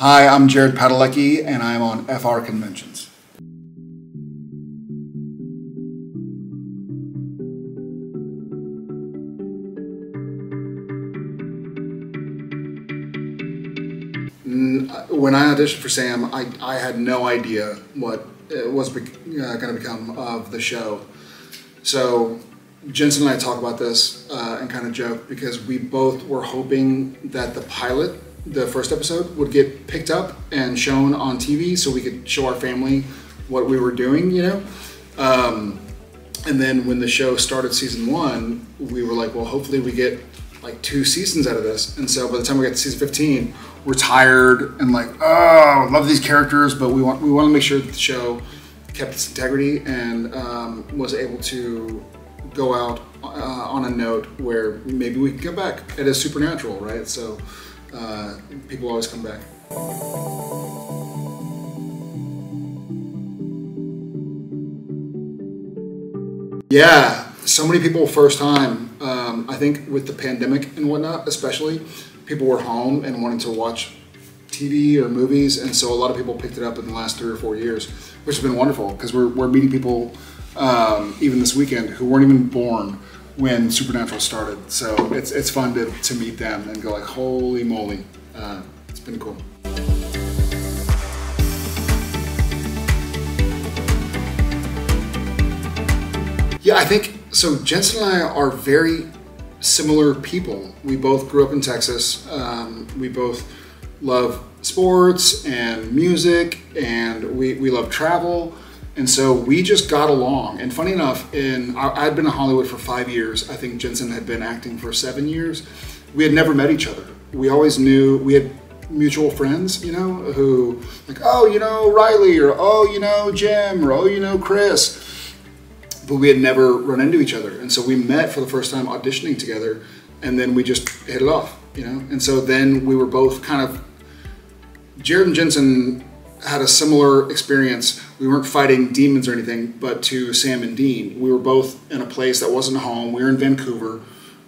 Hi, I'm Jared Padalecki, and I'm on FrConventions. When I auditioned for Sam, I had no idea what it was going to become of the show. So Jensen and I talk about this and kind of joke because we both were hoping that the pilot, the first episode, would get picked up and shown on TV so we could show our family what we were doing, you know? And then when the show started season 1, we were like, well, hopefully we get like 2 seasons out of this. And so by the time we got to season 15, we're tired and like, oh, I love these characters, but we want to make sure that the show kept its integrity and was able to go out on a note where maybe we can come back. It is supernatural, right? So people always come back. Yeah, so many people first time. I think with the pandemic and whatnot, especially, people were home and wanted to watch TV or movies, and so a lot of people picked it up in the last 3 or 4 years, which has been wonderful because we're meeting people even this weekend who weren't even born when Supernatural started. So it's fun to meet them and go like, holy moly, it's been cool. Yeah, I think so. Jensen and I are very similar people. We both grew up in Texas. We both love sports and music, and we love travel. And so we just got along. And funny enough, I'd been in Hollywood for 5 years. I think Jensen had been acting for 7 years. We had never met each other. We always knew, we had mutual friends, you know, who like, oh, you know, Riley, or oh, you know, Jim, or oh, you know, Chris. But we had never run into each other. And so we met for the first time auditioning together, and then we just hit it off, you know? And so then we were both kind of, Jared and Jensen had a similar experience. We weren't fighting demons or anything, but to Sam and Dean. We were both in a place that wasn't home. We were in Vancouver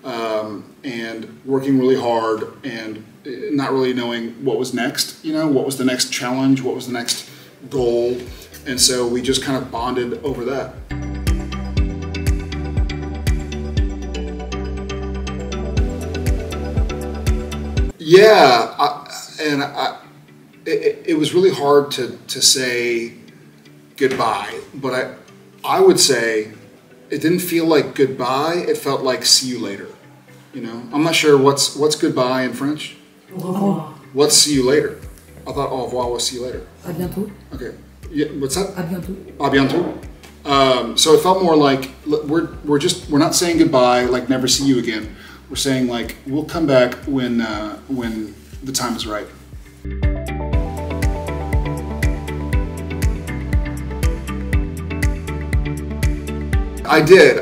and working really hard and not really knowing what was next, you know, what was the next challenge, what was the next goal. And so we just kind of bonded over that. Yeah, it was really hard to say goodbye, but I would say it didn't feel like goodbye. It felt like see you later. You know, I'm not sure what's goodbye in French. Au revoir. What's see you later? I thought au revoir was see you later. À bientôt. Okay, yeah, what's that? À bientôt. À bientôt. So it felt more like we're not saying goodbye, like never see you again. We're saying like we'll come back when the time is right. I did.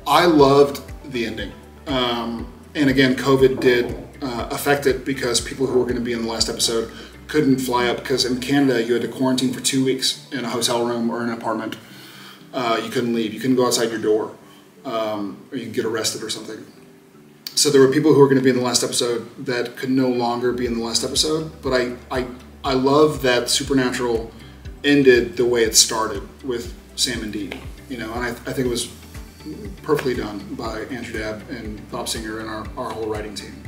I loved the ending, and again, COVID did affect it because people who were going to be in the last episode couldn't fly up because in Canada you had to quarantine for 2 weeks in a hotel room or an apartment. You couldn't leave. You couldn't go outside your door, or you could get arrested or something. So there were people who were going to be in the last episode that could no longer be in the last episode. But I love that Supernatural ended the way it started with Sam and Dean. You know, and I think it was perfectly done by Andrew Dabb and Bob Singer and our whole writing team.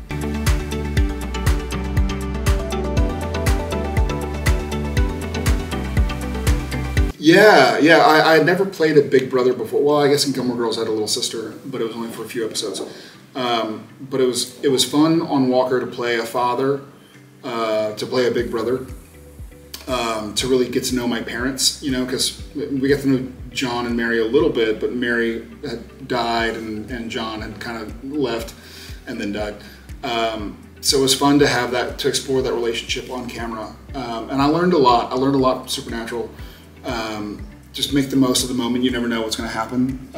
Yeah, I had never played a big brother before. Well, I guess in Gilmore Girls I had a little sister, but it was only for a few episodes. But it was fun on Walker to play a father, to play a big brother, to really get to know my parents, you know, because we got to know John and Mary a little bit, but Mary had died and John had kind of left and then died. So it was fun to have that, to explore that relationship on camera. And I learned a lot. I learned a lot from Supernatural. Just make the most of the moment. You never know what's going to happen.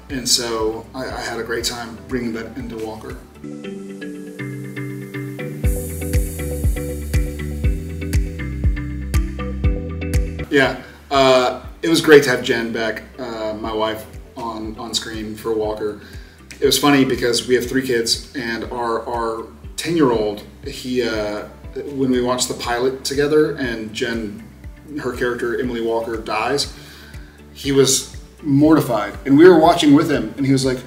And so I had a great time bringing that into Walker. Yeah, it was great to have Jen back, my wife, on screen for Walker. It was funny because we have 3 kids, and our 10-year-old, when we watched the pilot together and Jen, her character, Emily Walker, dies, he was mortified. And we were watching with him and he was like,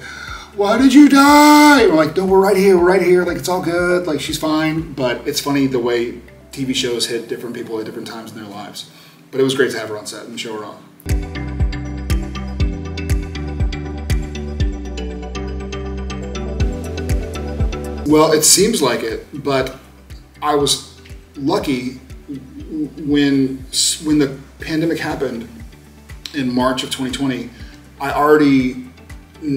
why did you die? And we're like, no, we're right here. Like, it's all good. Like, she's fine. But it's funny the way TV shows hit different people at different times in their lives. But it was great to have her on set and show her off. Well, it seems like it, but I was lucky when the pandemic happened in March of 2020. I already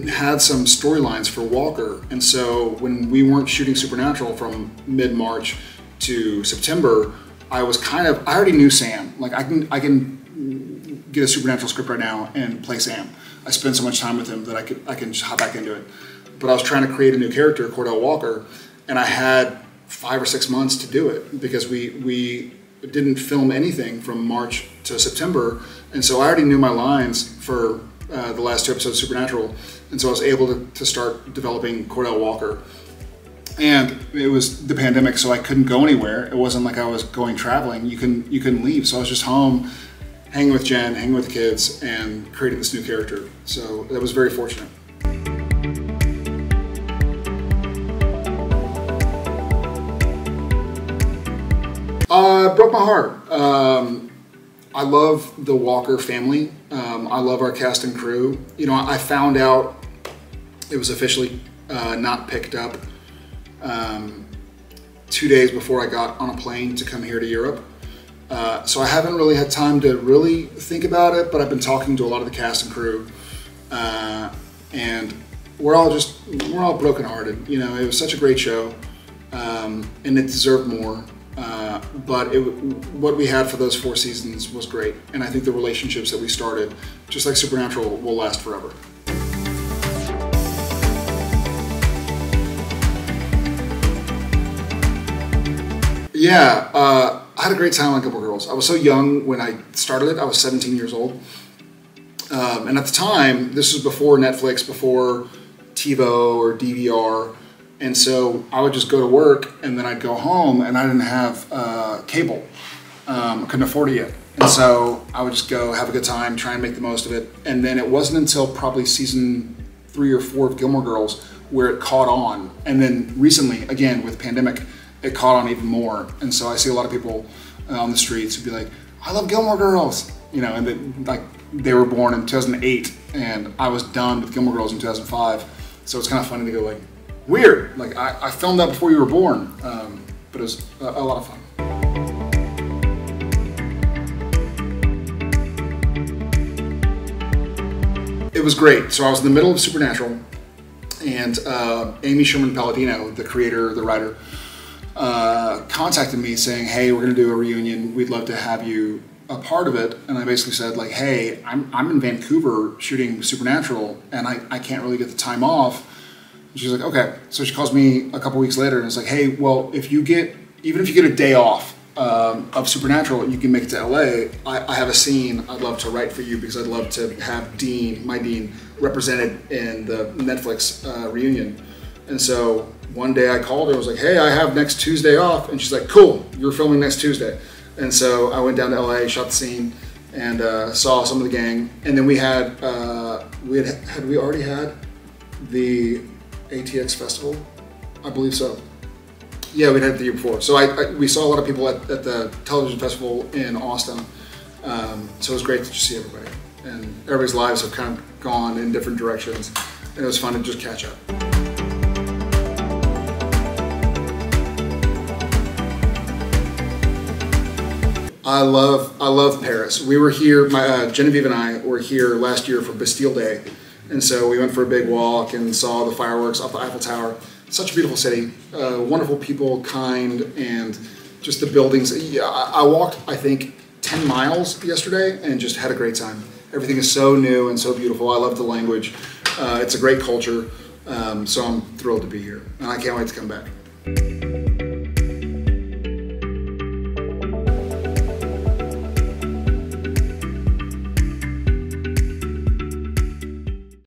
had some storylines for Walker, and so when we weren't shooting Supernatural from mid-March to September, I already knew Sam. Like, I can get a Supernatural script right now and play Sam. I spend so much time with him that I can just hop back into it. But I was trying to create a new character, Cordell Walker, and I had 5 or 6 months to do it because we didn't film anything from March to September, and so I already knew my lines for the last 2 episodes of Supernatural, and so I was able to start developing Cordell Walker. And it was the pandemic, so I couldn't go anywhere. It wasn't like I was going traveling. You couldn't leave, so I was just home, hanging with Jen, hanging with the kids, and creating this new character. So that was very fortunate. Broke my heart. I love the Walker family. I love our cast and crew. You know, I found out it was officially not picked up 2 days before I got on a plane to come here to Europe. So I haven't really had time to really think about it, but I've been talking to a lot of the cast and crew, and we're all brokenhearted. You know, it was such a great show, and it deserved more. But what we had for those 4 seasons was great, and I think the relationships that we started, just like Supernatural, will last forever. Yeah, I had a great time on Gilmore Girls. I was so young when I started it. I was 17 years old, and at the time, this was before Netflix, before TiVo or DVR. And so I would just go to work, and then I'd go home, and I didn't have cable. I couldn't afford it yet. And so I would just go have a good time, try and make the most of it. And then it wasn't until probably season 3 or 4 of Gilmore Girls where it caught on. And then recently, again, with the pandemic, it caught on even more. And so I see a lot of people on the streets who'd be like, I love Gilmore Girls. You know, and they were born in 2008, and I was done with Gilmore Girls in 2005. So it's kind of funny to go like, weird, like I filmed that before you were born, but it was a lot of fun. It was great. So I was in the middle of Supernatural, and Amy Sherman-Palladino, the creator, the writer, contacted me saying, hey, we're gonna do a reunion, we'd love to have you a part of it. And I basically said like, hey, I'm in Vancouver shooting Supernatural, and I can't really get the time off. She's like, okay. So she calls me a couple weeks later and is like, hey, well, even if you get a day off of Supernatural, you can make it to LA. I have a scene I'd love to write for you because I'd love to have my Dean, represented in the Netflix reunion. And so one day I called her, I was like, hey, I have next Tuesday off. And she's like, cool, you're filming next Tuesday. And so I went down to LA, shot the scene, and saw some of the gang. And then we already had the ATX Festival? I believe so. Yeah, we'd had it the year before. So we saw a lot of people at the television festival in Austin. So it was great to just see everybody. And everybody's lives have kind of gone in different directions. And it was fun to just catch up. I love Paris. We were here, Genevieve and I were here last year for Bastille Day. And so we went for a big walk and saw the fireworks off the Eiffel Tower. Such a beautiful city, wonderful people, kind, and just the buildings. Yeah, I walked, I think, 10 miles yesterday and just had a great time. Everything is so new and so beautiful. I love the language. It's a great culture, so I'm thrilled to be here. And I can't wait to come back.